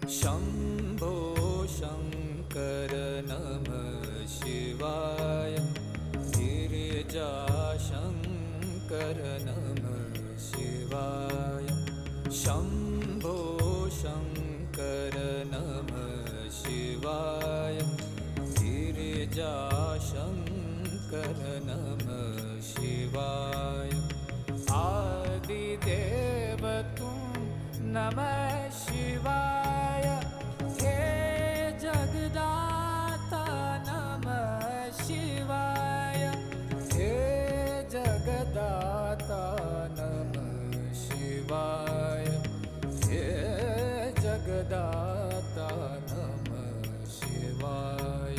शम्भो शङ्कर नमः शिवाय। गिरिजाशङ्कर नमः शिवाय। शम्भो शङ्कर नमः शिवाय। गिरिजाशङ्कर नमः शिवाय। आदिदेव तुम नमः शिवाय। हे जगदाता नमः शिवाय। हे जगदाता नमः शिवाय। हे जगदाता नमः शिवाय।